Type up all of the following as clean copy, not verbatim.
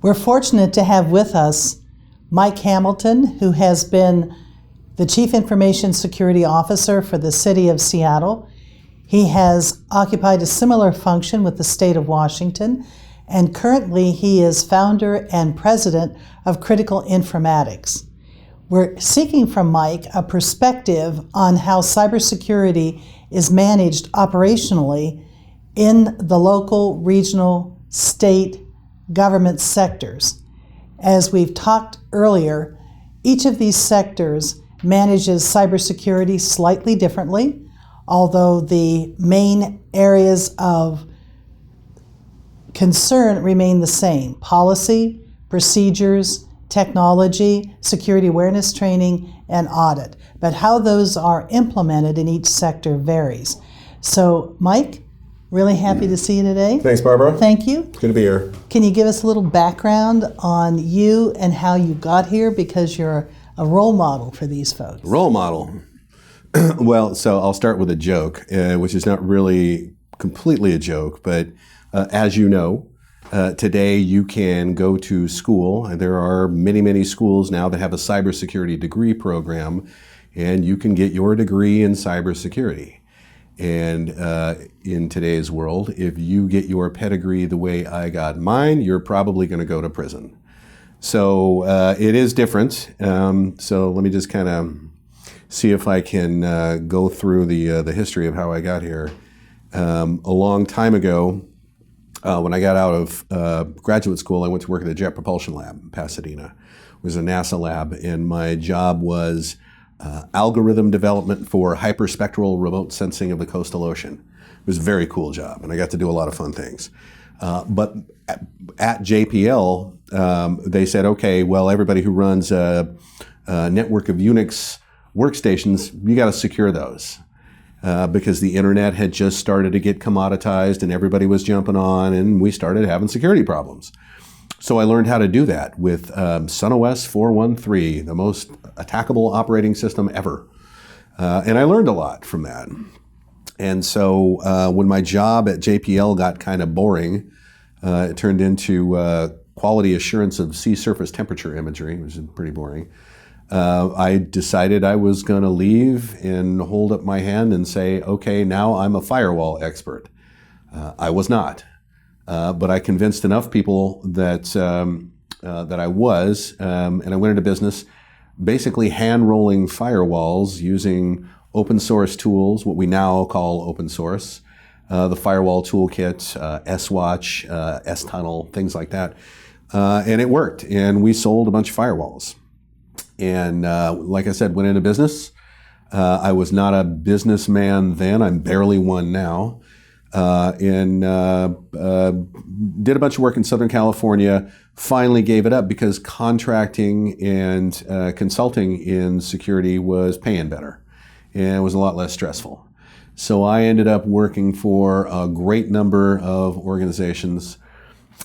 We're fortunate to have with us Mike Hamilton, who has been the Chief Information Security Officer for the City of Seattle. He has occupied a similar function with the state of Washington, and currently he is founder and president of Critical Informatics. We're seeking from Mike a perspective on how cybersecurity is managed operationally in the local, regional, state government sectors. As we've talked earlier, each of these sectors manages cybersecurity slightly differently, although the main areas of concern remain the same: policy, procedures, technology, security awareness training, and audit. But how those are implemented in each sector varies. So, Mike, really happy to see you today. Thanks, Barbara. Thank you. Good to be here. Can you give us a little background on you and how you got here? Because you're a role model for these folks. Role model. Well, so I'll start with a joke, which is not really completely a joke, but as you know, today you can go to school, and there are many, many schools now that have a cybersecurity degree program, and you can get your degree in cybersecurity. And in today's world, if you get your pedigree the way I got mine, you're probably going to go to prison. So it is different. So let me just kind of see if I can go through the history of how I got here. A long time ago, when I got out of graduate school, I went to work at the Jet Propulsion Lab in Pasadena. It was a NASA lab, and my job was algorithm development for hyperspectral remote sensing of the coastal ocean. It was a very cool job, and I got to do a lot of fun things. But at JPL, they said, okay, well, everybody who runs a network of Unix workstations, you got to secure those. Because the internet had just started to get commoditized and everybody was jumping on, and we started having security problems. So I learned how to do that with SunOS 4.1.3, the most attackable operating system ever. And I learned a lot from that. And so when my job at JPL got kind of boring, it turned into quality assurance of sea surface temperature imagery, which is pretty boring. I decided I was going to leave and hold up my hand and say, okay, now I'm a firewall expert. I was not. But I convinced enough people that I was, and I went into business basically hand-rolling firewalls using open source tools, what we now call open source, the firewall toolkit, S-Watch, S-Tunnel, things like that. And it worked, and we sold a bunch of firewalls. And like I said, went into business. I was not a businessman then. I'm barely one now. And did a bunch of work in Southern California, finally gave it up because contracting and consulting in security was paying better. And it was a lot less stressful. So I ended up working for a great number of organizations.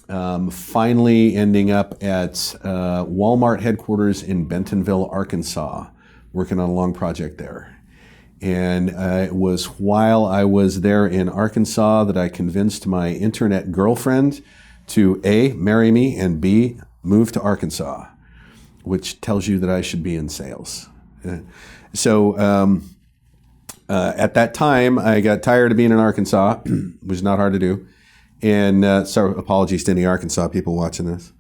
Finally ending up at Walmart headquarters in Bentonville, Arkansas, working on a long project there. And it was while I was there in Arkansas that I convinced my internet girlfriend to A, marry me, and B, move to Arkansas, which tells you that I should be in sales. So at that time, I got tired of being in Arkansas, which is not hard to do. And so apologies to any Arkansas people watching this.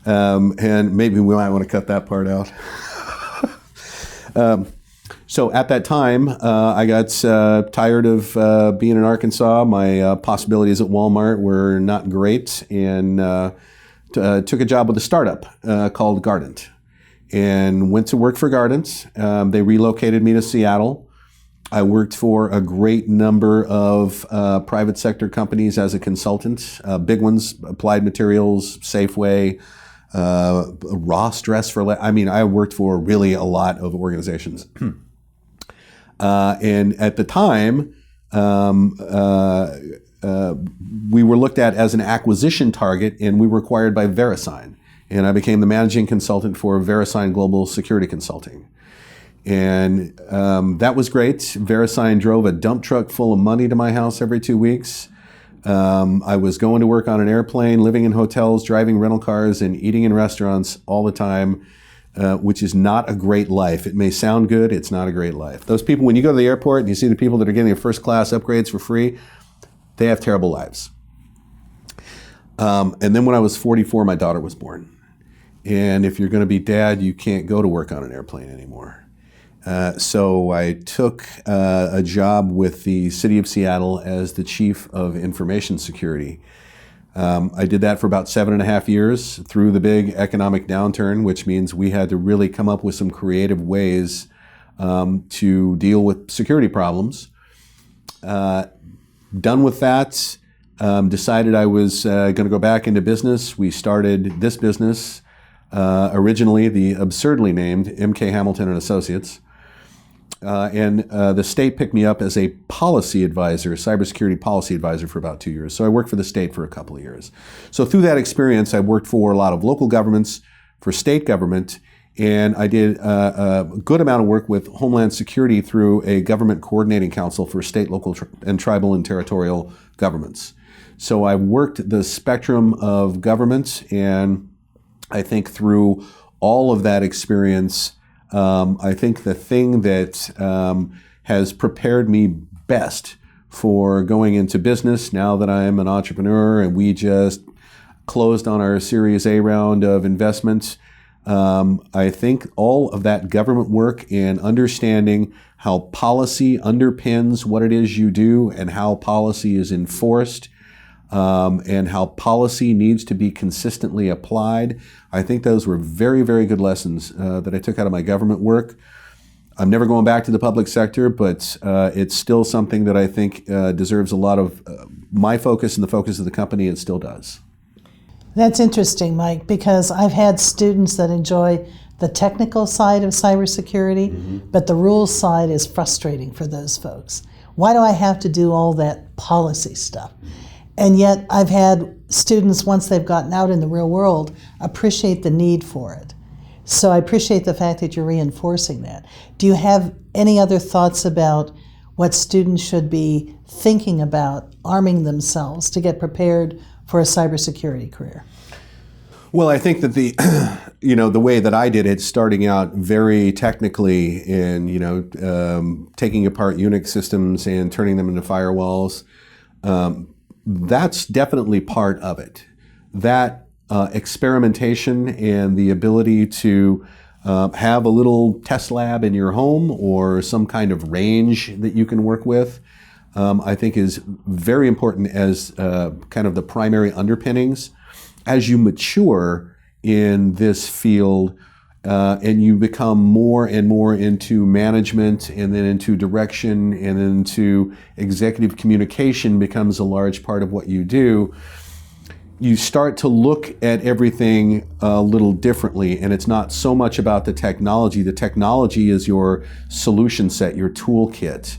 And maybe we might want to cut that part out. So at that time, I got tired of being in Arkansas. My possibilities at Walmart were not great, and took a job with a startup called Guardant, and went to work for Guardant. They relocated me to Seattle. I worked for a great number of private sector companies as a consultant, big ones, Applied Materials, Safeway, Ross Dress for, I worked for really a lot of organizations. And at the time, we were looked at as an acquisition target, and we were acquired by VeriSign. And I became the managing consultant for VeriSign Global Security Consulting. And that was great. VeriSign drove a dump truck full of money to my house every 2 weeks. I was going to work on an airplane, living in hotels, driving rental cars, and eating in restaurants all the time, which is not a great life. It may sound good, it's not a great life. Those people, when you go to the airport and you see the people that are getting their first class upgrades for free, they have terrible lives. And then when I was 44, my daughter was born. And if you're going to be dad, you can't go to work on an airplane anymore. So I took a job with the city of Seattle as the chief of information security. I did that for about 7.5 years through the big economic downturn, which means we had to really come up with some creative ways to deal with security problems. Done with that, decided I was going to go back into business. We started this business, originally the absurdly named M.K. Hamilton and Associates. And the state picked me up as a policy advisor, cybersecurity policy advisor for about 2 years. So I worked for the state for a couple of years. So through that experience, I worked for a lot of local governments, for state government, and I did a good amount of work with Homeland Security through a government coordinating council for state, local, and tribal and territorial governments. So I worked the spectrum of governments, and I think through all of that experience, I think the thing that has prepared me best for going into business now that I'm an entrepreneur and we just closed on our Series A round of investments, I think all of that government work and understanding how policy underpins what it is you do and how policy is enforced and how policy needs to be consistently applied. I think those were very, very good lessons that I took out of my government work. I'm never going back to the public sector, but it's still something that I think deserves a lot of my focus and the focus of the company. It still does. That's interesting, Mike, because I've had students that enjoy the technical side of cybersecurity, but the rules side is frustrating for those folks. Why do I have to do all that policy stuff? And yet I've had students, once they've gotten out in the real world, appreciate the need for it. So I appreciate the fact that you're reinforcing that. Do you have any other thoughts about what students should be thinking about arming themselves to get prepared for a cybersecurity career? Well, I think that the way that I did it, starting out very technically in, taking apart Unix systems and turning them into firewalls, that's definitely part of it. That experimentation and the ability to have a little test lab in your home or some kind of range that you can work with, I think is very important as kind of the primary underpinnings. As you mature in this field and you become more and more into management and then into direction and then into executive communication becomes a large part of what you do, you start to look at everything a little differently, and it's not so much about the technology. The technology is your solution set, your toolkit.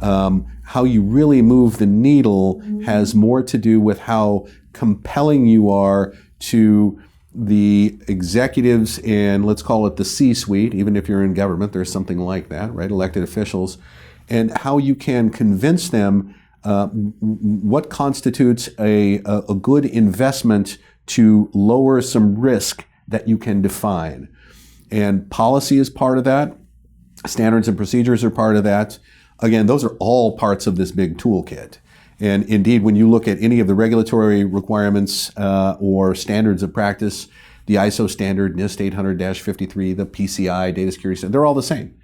How you really move the needle has more to do with how compelling you are to the executives and let's call it the C-suite, even if you're in government, there's something like that, right? Elected officials, and how you can convince them what constitutes a good investment to lower some risk that you can define. And policy is part of that. Standards and procedures are part of that. Again, those are all parts of this big toolkit. And indeed, when you look at any of the regulatory requirements or standards of practice, the ISO standard, NIST 800-53, the PCI, data security standard, they're all the same.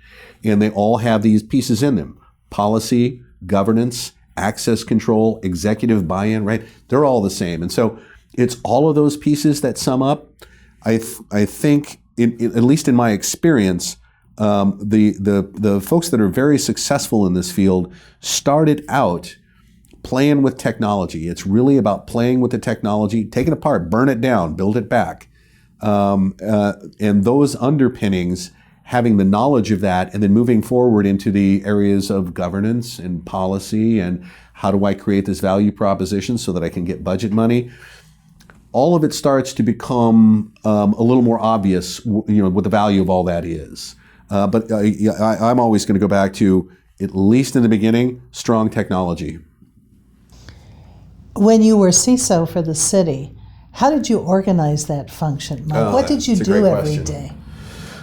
And they all have these pieces in them. Policy, governance, access control, executive buy-in, right? They're all the same. And so it's all of those pieces that sum up. I think, at least in my experience, the folks that are very successful in this field started out playing with technology. It's really about playing with the technology, take it apart, burn it down, build it back. And those underpinnings, having the knowledge of that, and then moving forward into the areas of governance and policy and how do I create this value proposition so that I can get budget money, all of it starts to become a little more obvious, what the value of all that is. But I'm always going to go back to, at least in the beginning, strong technology. When you were CISO for the city, how did you organize that function, Mike? What did you do every day?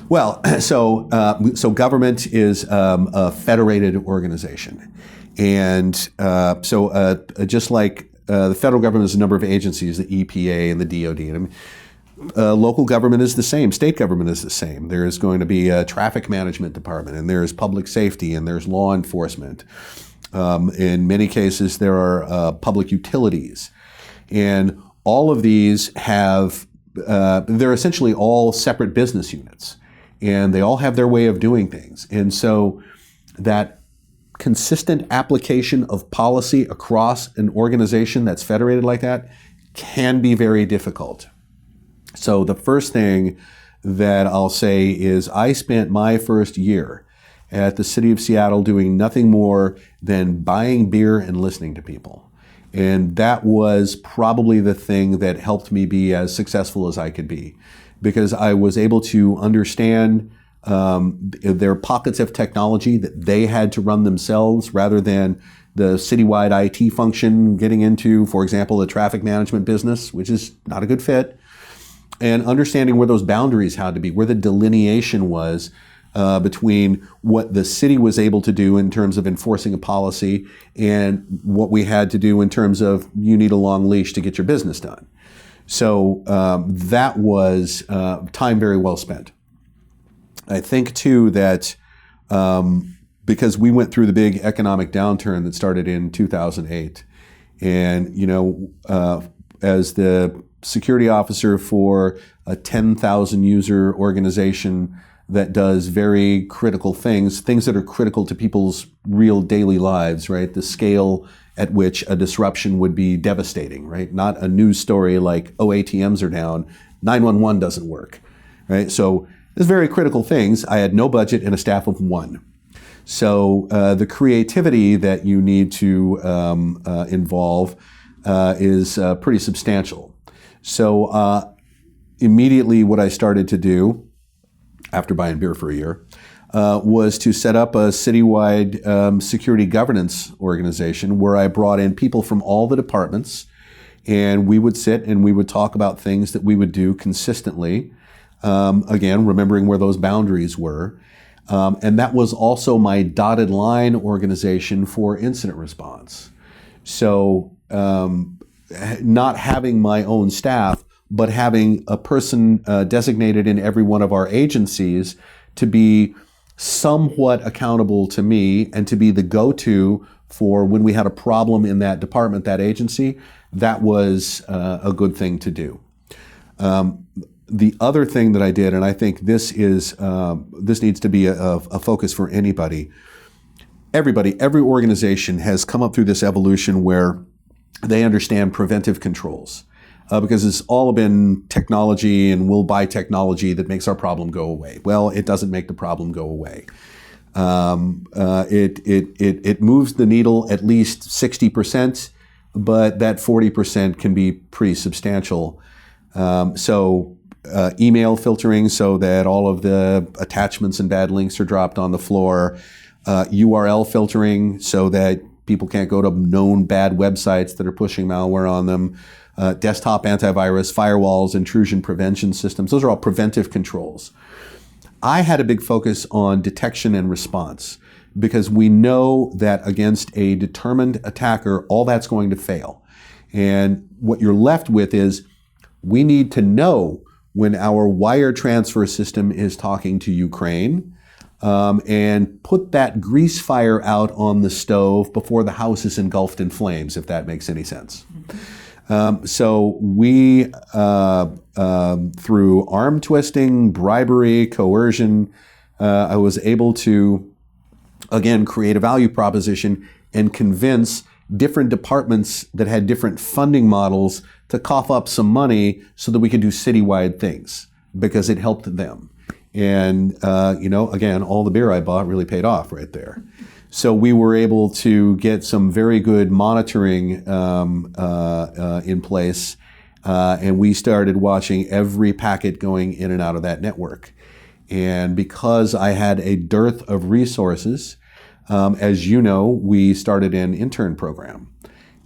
Well, so government is a federated organization. And just like the federal government has a number of agencies, the EPA and the DOD, and local government is the same, state government is the same. There is going to be a traffic management department, and there's public safety, and there's law enforcement. In many cases, there are public utilities. And all of these have, they're essentially all separate business units. And they all have their way of doing things. And so that consistent application of policy across an organization that's federated like that can be very difficult. So the first thing that I'll say is I spent my first year at the city of Seattle doing nothing more than buying beer and listening to people. And that was probably the thing that helped me be as successful as I could be, because I was able to understand their pockets of technology that they had to run themselves rather than the citywide IT function getting into, for example, the traffic management business, which is not a good fit, and understanding where those boundaries had to be, where the delineation was between what the city was able to do in terms of enforcing a policy and what we had to do in terms of you need a long leash to get your business done. So that was time very well spent. I think too that because we went through the big economic downturn that started in 2008, and as the security officer for a 10,000 user organization that does very critical things that are critical to people's real daily lives, right? The scale at which a disruption would be devastating, right? Not a news story like, oh, ATMs are down, 911 doesn't work, right? So there's very critical things. I had no budget and a staff of one. So the creativity that you need to involve is pretty substantial. So immediately what I started to do after buying beer for a year, was to set up a citywide security governance organization where I brought in people from all the departments, and we would sit and we would talk about things that we would do consistently, again, remembering where those boundaries were. And that was also my dotted line organization for incident response. So not having my own staff, but having a person designated in every one of our agencies to be somewhat accountable to me and to be the go-to for when we had a problem in that department, that agency, that was a good thing to do. The other thing that I did, and I think this needs to be a focus for anybody, every organization has come up through this evolution where they understand preventive controls. Because it's all been technology and we'll buy technology that makes our problem go away. Well, it doesn't make the problem go away. It moves the needle at least 60%, but that 40% can be pretty substantial. Email filtering so that all of the attachments and bad links are dropped on the floor. URL filtering so that people can't go to known bad websites that are pushing malware on them. Desktop antivirus, firewalls, intrusion prevention systems. Those are all preventive controls. I had a big focus on detection and response because we know that against a determined attacker, all that's going to fail. And what you're left with is we need to know when our wire transfer system is talking to Ukraine and put that grease fire out on the stove before the house is engulfed in flames, if that makes any sense. So we, through arm twisting, bribery, coercion, I was able to, again, create a value proposition and convince different departments that had different funding models to cough up some money so that we could do citywide things because it helped them. And, again, all the beer I bought really paid off right there. So we were able to get some very good monitoring in place, and we started watching every packet going in and out of that network. And because I had a dearth of resources, as you know, we started an intern program.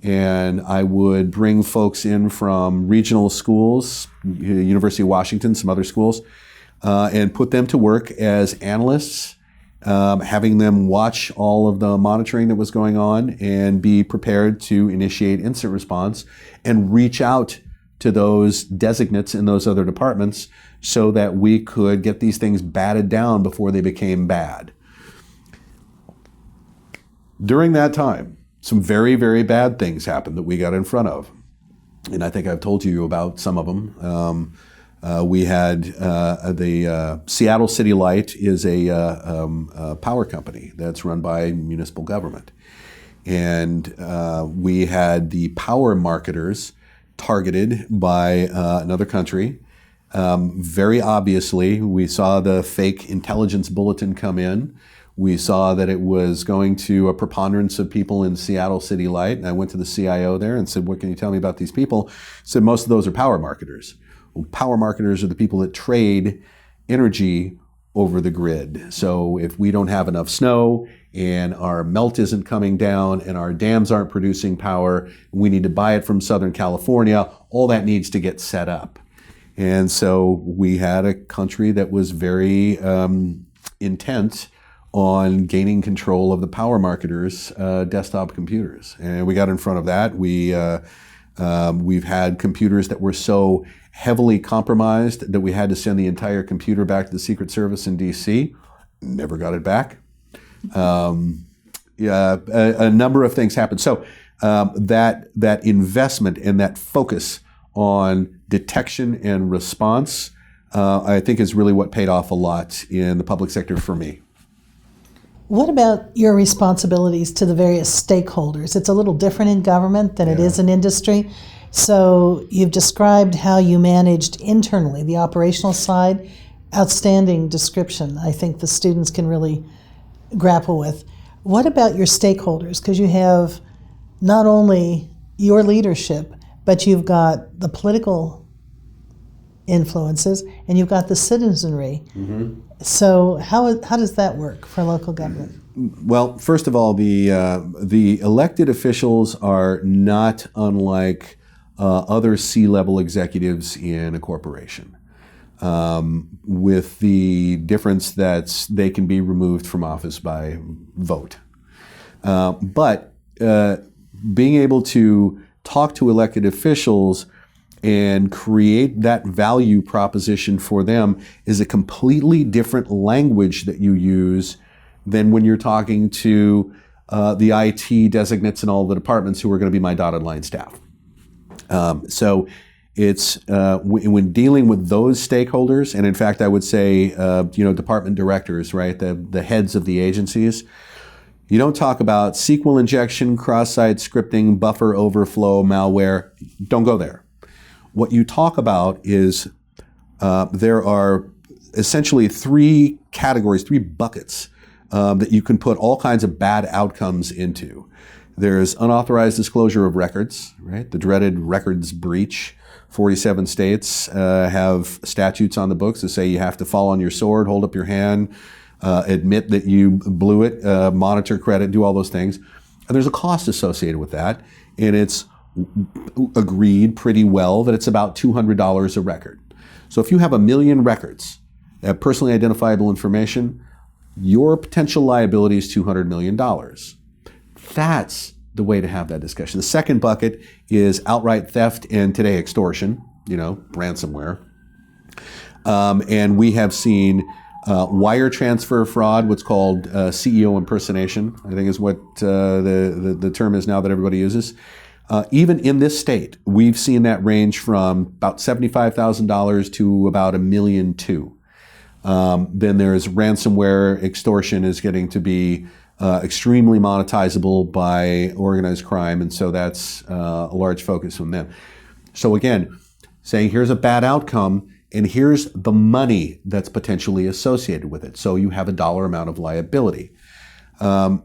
and I would bring folks in from regional schools, University of Washington, some other schools, and put them to work as analysts, having them watch all of the monitoring that was going on and be prepared to initiate incident response and reach out to those designates in those other departments so that we could get these things batted down before they became bad. During that time, some very, very bad things happened that we got in front of. And I think I've told you about some of them. We had the Seattle City Light is a power company that's run by municipal government. And we had the power marketers targeted by another country. Very obviously, we saw the fake intelligence bulletin come in. We saw that it was going to a preponderance of people in Seattle City Light. And I went to the CIO there and said, what can you tell me about these people? He said, most of those are power marketers. Well, power marketers are the people that trade energy over the grid. So if we don't have enough snow and our melt isn't coming down and our dams aren't producing power, we need to buy it from Southern California, all that needs to get set up. And so we had a country that was very intent on gaining control of the power marketers' desktop computers. And we got in front of that. We've had computers that were so heavily compromised that we had to send the entire computer back to the Secret Service in DC. Never got it back. A number of things happened. So that investment and that focus on detection and response, I think is really what paid off a lot in the public sector for me. What about your responsibilities to the various stakeholders? It's a little different in government than it is in industry. So you've described how you managed internally, the operational side. Outstanding description. I think the students can really grapple with. What about your stakeholders? Because you have not only your leadership, but you've got the political influences and you've got the citizenry. Mm-hmm. So how does that work for local government? Well, first of all, the elected officials are not unlike other C-level executives in a corporation, with the difference that they can be removed from office by vote. But being able to talk to elected officials and create that value proposition for them is a completely different language that you use than when you're talking to the IT designates in all the departments who are going to be my dotted line staff. So it's when dealing with those stakeholders, and in fact, I would say, department directors, right, the heads of the agencies, you don't talk about SQL injection, cross-site scripting, buffer overflow, malware. Don't go there. What you talk about is there are essentially three categories, three buckets that you can put all kinds of bad outcomes into. There's unauthorized disclosure of records, right? The dreaded records breach. 47 states have statutes on the books that say you have to fall on your sword, hold up your hand, admit that you blew it, monitor credit, do all those things. And there's a cost associated with that, and it's agreed pretty well that it's about $200 a record. So if you have 1 million records, personally identifiable information, your potential liability is $200 million. That's the way to have that discussion. The second bucket is outright theft and today extortion, ransomware. And we have seen wire transfer fraud, what's called CEO impersonation, I think is what the term is now that everybody uses. Even in this state, we've seen that range from about $75,000 to about $1.2 million. Then there's ransomware. Extortion is getting to be extremely monetizable by organized crime, and so that's a large focus from them. So again, saying here's a bad outcome, and here's the money that's potentially associated with it. So you have a dollar amount of liability. And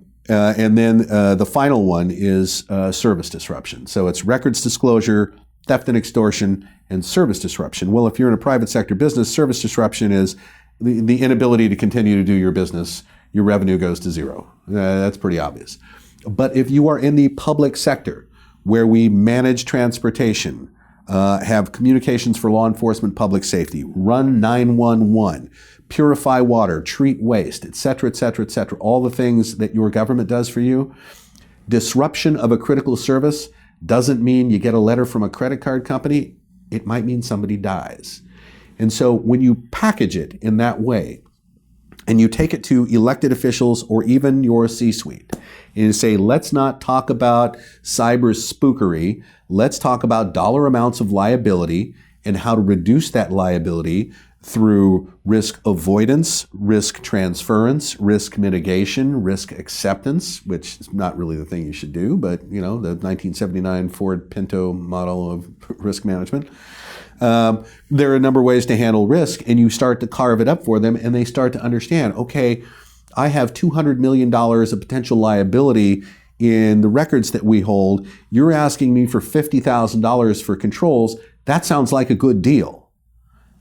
then the final one is service disruption. So it's records disclosure, theft and extortion, and service disruption. Well, if you're in a private sector business, service disruption is the inability to continue to do your business. Your revenue goes to zero. That's pretty obvious. But if you are in the public sector, where we manage transportation, have communications for law enforcement, public safety, run 911, purify water, treat waste, et cetera, et cetera, et cetera, all the things that your government does for you. Disruption of a critical service doesn't mean you get a letter from a credit card company. It might mean somebody dies. And so when you package it in that way, and you take it to elected officials or even your C-suite, and you say, let's not talk about cyber spookery, let's talk about dollar amounts of liability and how to reduce that liability through risk avoidance, risk transference, risk mitigation, risk acceptance, which is not really the thing you should do, but the 1979 Ford Pinto model of risk management. There are a number of ways to handle risk, and you start to carve it up for them, and they start to understand, okay, I have $200 million of potential liability in the records that we hold. You're asking me for $50,000 for controls. That sounds like a good deal.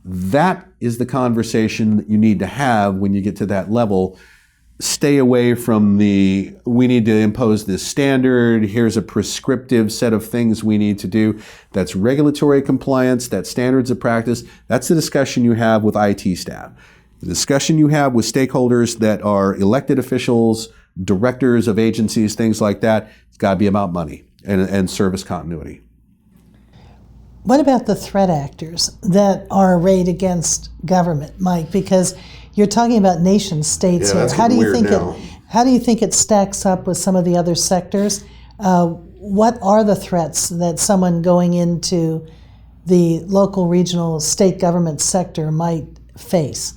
That is the conversation that you need to have when you get to that level. Stay away from we need to impose this standard, here's a prescriptive set of things we need to do. That's regulatory compliance, that's standards of practice. That's the discussion you have with IT staff. The discussion you have with stakeholders that are elected officials, directors of agencies, things like that, it's got to be about money and service continuity. What about the threat actors that are arrayed against government, Mike? Because you're talking about nation states here. How do you think it stacks up with some of the other sectors? What are the threats that someone going into the local, regional, state government sector might face?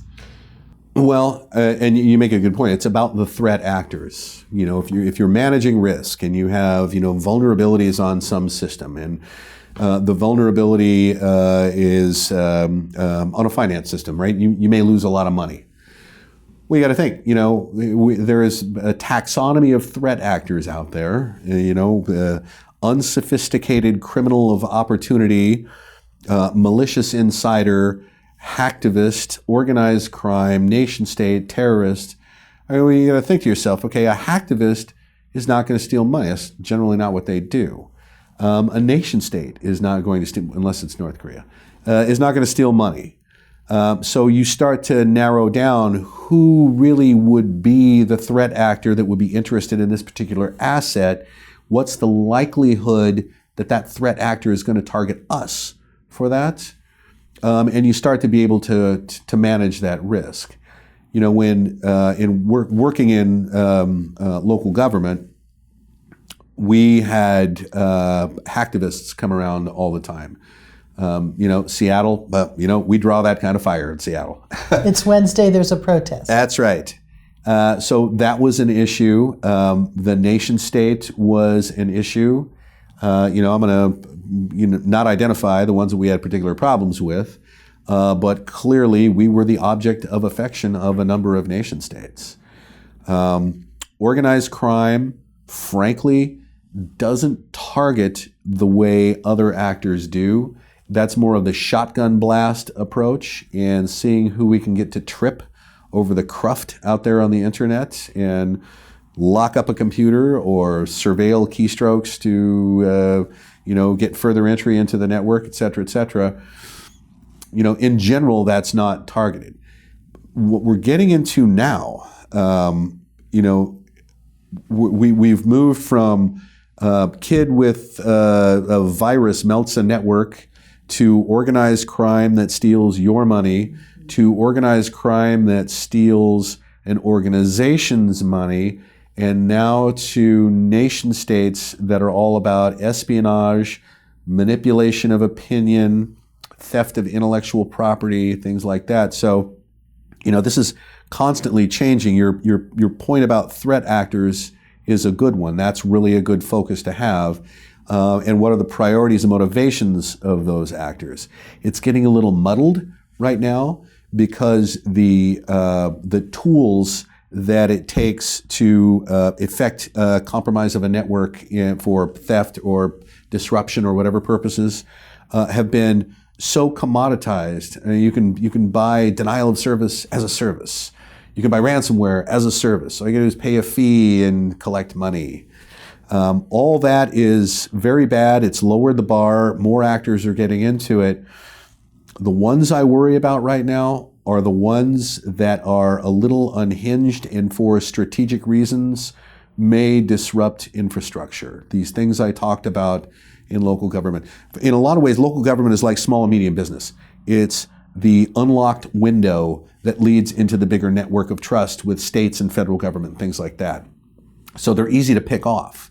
Well, and you make a good point. It's about the threat actors. If you're managing risk and you have vulnerabilities on some system, and the vulnerability is on a finance system, right? You may lose a lot of money. Well, you got to think. There is a taxonomy of threat actors out there. Unsophisticated criminal of opportunity, malicious insider, hacktivist, organized crime, nation state, terrorist. You got to think to yourself, okay, a hacktivist is not going to steal money. That's generally not what they do. A nation state is not going to steal, unless it's North Korea, is not going to steal money. So you start to narrow down who really would be the threat actor that would be interested in this particular asset. What's the likelihood that threat actor is going to target us for that? And you start to be able to manage that risk. When working in local government, we had hacktivists come around all the time. Seattle, we draw that kind of fire in Seattle. It's Wednesday, there's a protest. That's right. So that was an issue. The nation state was an issue. I'm going to not identify the ones that we had particular problems with, but clearly we were the object of affection of a number of nation states. Organized crime, frankly, doesn't target the way other actors do. That's more of the shotgun blast approach and seeing who we can get to trip over the cruft out there on the internet and lock up a computer or surveil keystrokes to get further entry into the network, et cetera, et cetera. In general, that's not targeted. What we're getting into now, we've moved from kid with a virus melts a network to organized crime that steals your money to organized crime that steals an organization's money, and now to nation states that are all about espionage, manipulation of opinion, theft of intellectual property, things like that. So, this is constantly changing. Your point about threat actors is a good one. That's really a good focus to have. And what are the priorities and motivations of those actors? It's getting a little muddled right now because the tools that it takes to effect compromise of a network for theft or disruption or whatever purposes have been so commoditized. I mean, you can buy denial of service as a service. You can buy ransomware as a service. All you gotta do is pay a fee and collect money. All that is very bad. It's lowered the bar. More actors are getting into it. The ones I worry about right now are the ones that are a little unhinged and for strategic reasons may disrupt infrastructure. These things I talked about in local government. In a lot of ways, local government is like small and medium business. It's the unlocked window that leads into the bigger network of trust with states and federal government, things like that. So they're easy to pick off.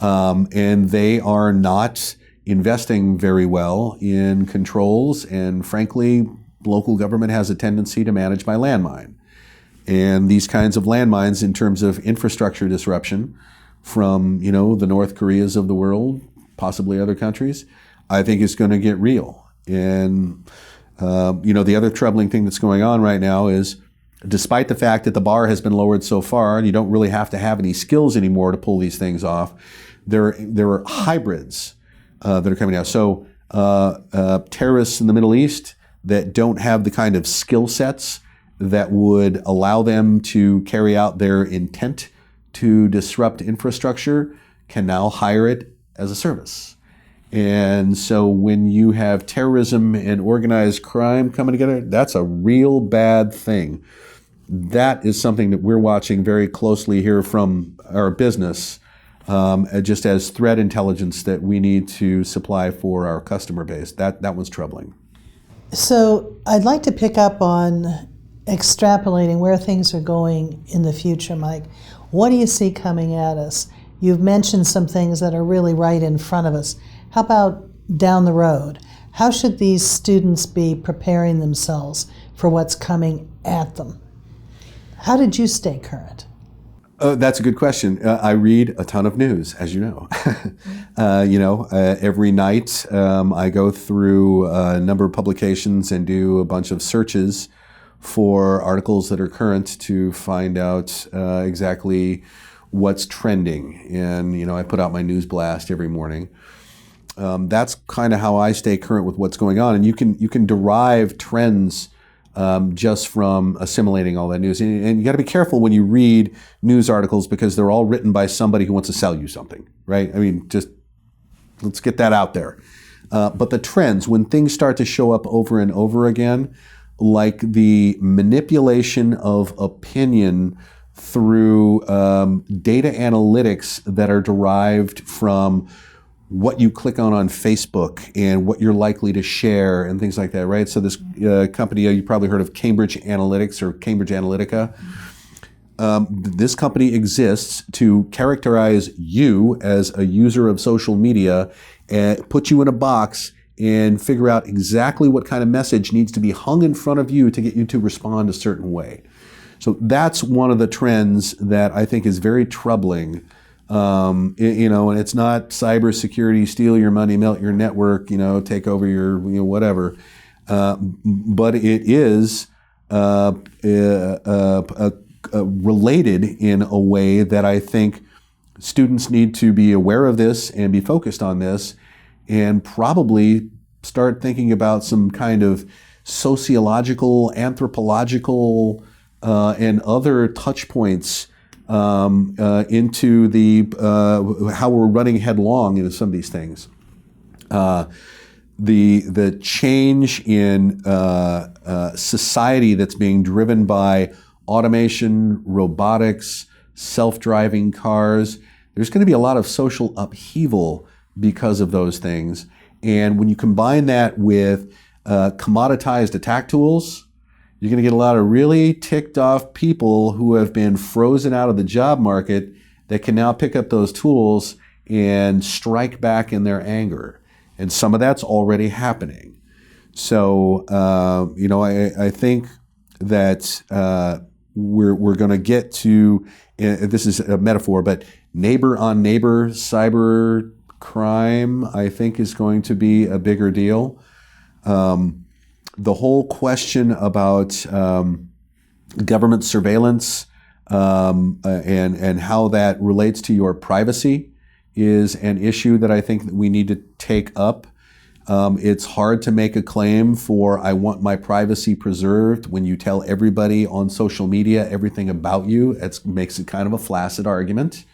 And they are not investing very well in controls, and frankly, local government has a tendency to manage by landmine. And these kinds of landmines in terms of infrastructure disruption from, the North Koreas of the world, possibly other countries, I think is going to get real. And, the other troubling thing that's going on right now is, despite the fact that the bar has been lowered so far and you don't really have to have any skills anymore to pull these things off, there are hybrids that are coming out. So terrorists in the Middle East that don't have the kind of skill sets that would allow them to carry out their intent to disrupt infrastructure can now hire it as a service. And so when you have terrorism and organized crime coming together, that's a real bad thing. That is something that we're watching very closely here from our business, just as threat intelligence that we need to supply for our customer base. That one's troubling. So I'd like to pick up on extrapolating where things are going in the future, Mike. What do you see coming at us? You've mentioned some things that are really right in front of us. How about down the road? How should these students be preparing themselves for what's coming at them? How did you stay current? That's a good question. I read a ton of news, as you know. Every night I go through a number of publications and do a bunch of searches for articles that are current to find out exactly what's trending. And, I put out my news blast every morning. That's kind of how I stay current with what's going on. And you can derive trends just from assimilating all that news. And you got to be careful when you read news articles because they're all written by somebody who wants to sell you something, right? I mean, just let's get that out there. But the trends, when things start to show up over and over again, like the manipulation of opinion through data analytics that are derived from what you click on Facebook and what you're likely to share and things like that, right? So this company, you probably heard of Cambridge Analytics or Cambridge Analytica. This company exists to characterize you as a user of social media and put you in a box and figure out exactly what kind of message needs to be hung in front of you to get you to respond a certain way. So that's one of the trends that I think is very troubling. And it's not cybersecurity, steal your money, melt your network, take over your, whatever. But it is related in a way that I think students need to be aware of this and be focused on this and probably start thinking about some kind of sociological, anthropological, and other touch points into the how we're running headlong into some of these things. The change in society that's being driven by automation, robotics, self-driving cars. There's going to be a lot of social upheaval because of those things. And when you combine that with commoditized attack tools, you're going to get a lot of really ticked off people who have been frozen out of the job market that can now pick up those tools and strike back in their anger. And some of that's already happening. So, I think that we're going to get to, this is a metaphor, but neighbor on neighbor cyber crime, I think, is going to be a bigger deal. The whole question about government surveillance and how that relates to your privacy is an issue that I think that we need to take up. It's hard to make a claim for I want my privacy preserved when you tell everybody on social media everything about you. It makes it kind of a flaccid argument.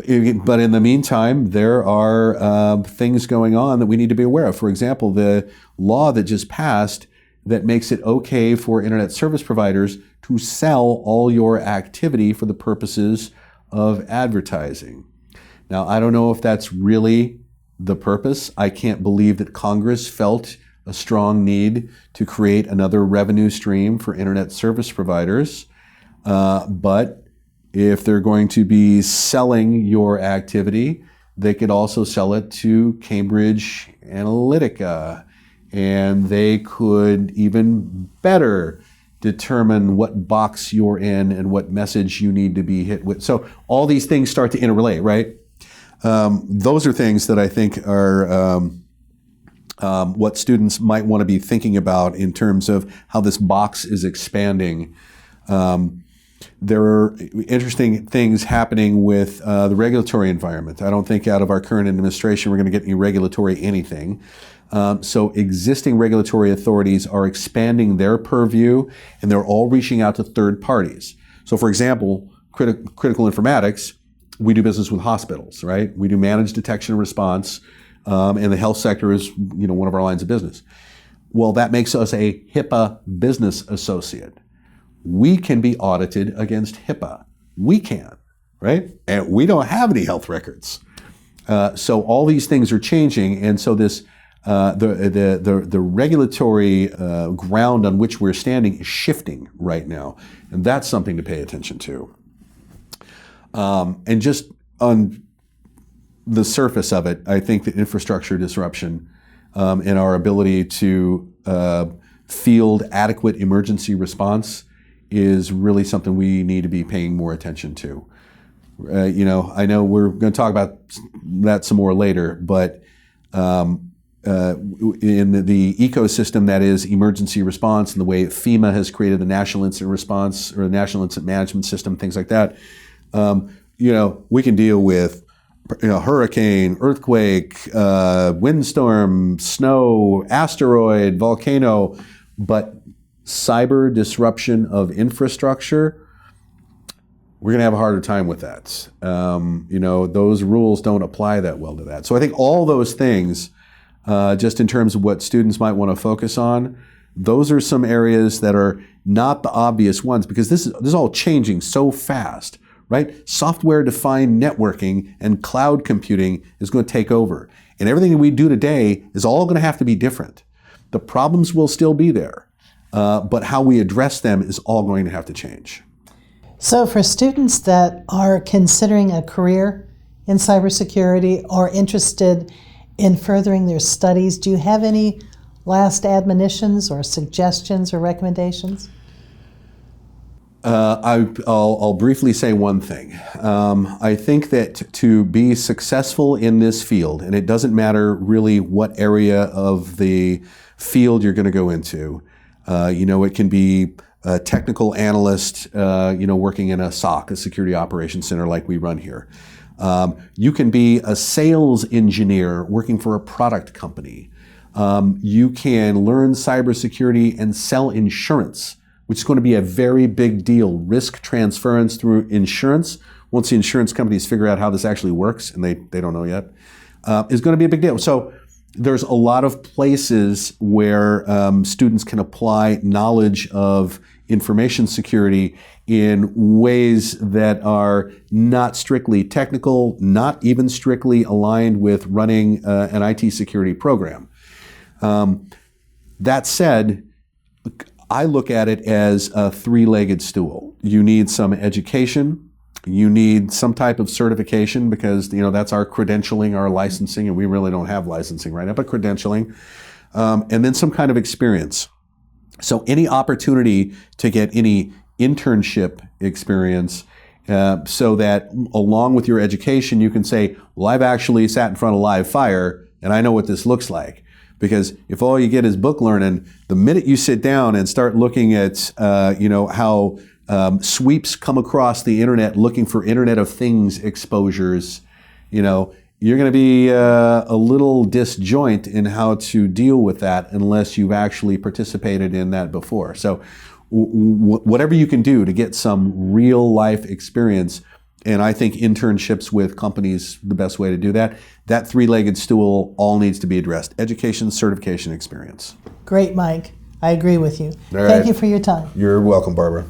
But in the meantime, there are things going on that we need to be aware of. For example, the law that just passed that makes it okay for internet service providers to sell all your activity for the purposes of advertising. Now, I don't know if that's really the purpose. I can't believe that Congress felt a strong need to create another revenue stream for internet service providers. But if they're going to be selling your activity, they could also sell it to Cambridge Analytica, and they could even better determine what box you're in and what message you need to be hit with. So all these things start to interrelate, right? Those are things that I think are what students might want to be thinking about in terms of how this box is expanding. There are interesting things happening with the regulatory environment. I don't think out of our current administration we're going to get any regulatory anything. So existing regulatory authorities are expanding their purview, and they're all reaching out to third parties. So for example, critical informatics, we do business with hospitals, right? We do managed detection and response, and the health sector is, one of our lines of business. Well, that makes us a HIPAA business associate. We can be audited against HIPAA. We can, right? And we don't have any health records. So all these things are changing, and so this the regulatory ground on which we're standing is shifting right now, and that's something to pay attention to. And just on the surface of it, I think the infrastructure disruption and our ability to field adequate emergency response is really something we need to be paying more attention to. I know we're going to talk about that some more later, but in the ecosystem that is emergency response and the way FEMA has created the National Incident Response or the National Incident Management System, things like that, we can deal with hurricane, earthquake, windstorm, snow, asteroid, volcano, but cyber disruption of infrastructure, we're going to have a harder time with that. Those rules don't apply that well to that. So I think all those things, just in terms of what students might want to focus on, those are some areas that are not the obvious ones, because this is all changing so fast, right? Software-defined networking and cloud computing is going to take over. And everything that we do today is all going to have to be different. The problems will still be there, but how we address them is all going to have to change. So for students that are considering a career in cybersecurity or interested in furthering their studies, do you have any last admonitions or suggestions or recommendations? I'll briefly say one thing. I think that to be successful in this field, and it doesn't matter really what area of the field you're going to go into, it can be a technical analyst, working in a SOC, a security operations center like we run here. You can be a sales engineer working for a product company. You can learn cybersecurity and sell insurance, which is going to be a very big deal. Risk transference through insurance, once the insurance companies figure out how this actually works, and they don't know yet, is going to be a big deal. So there's a lot of places where students can apply knowledge of information security in ways that are not strictly technical, not even strictly aligned with running an IT security program. That said, I look at it as a three-legged stool. You need some education, you need some type of certification, because that's our credentialing, our licensing, and we really don't have licensing right now, but credentialing, and then some kind of experience. So any opportunity to get any internship experience, so that along with your education you can say, well, I've actually sat in front of live fire and I know what this looks like. Because if all you get is book learning, the minute you sit down and start looking at, how sweeps come across the internet looking for Internet of Things exposures, you're going to be a little disjoint in how to deal with that unless you've actually participated in that before. So whatever you can do to get some real life experience And I think internships with companies the best way to do that. That three-legged stool all needs to be addressed. Education, certification, experience. Great, Mike. I agree with you. All Thank right. you for your time. You're welcome, Barbara.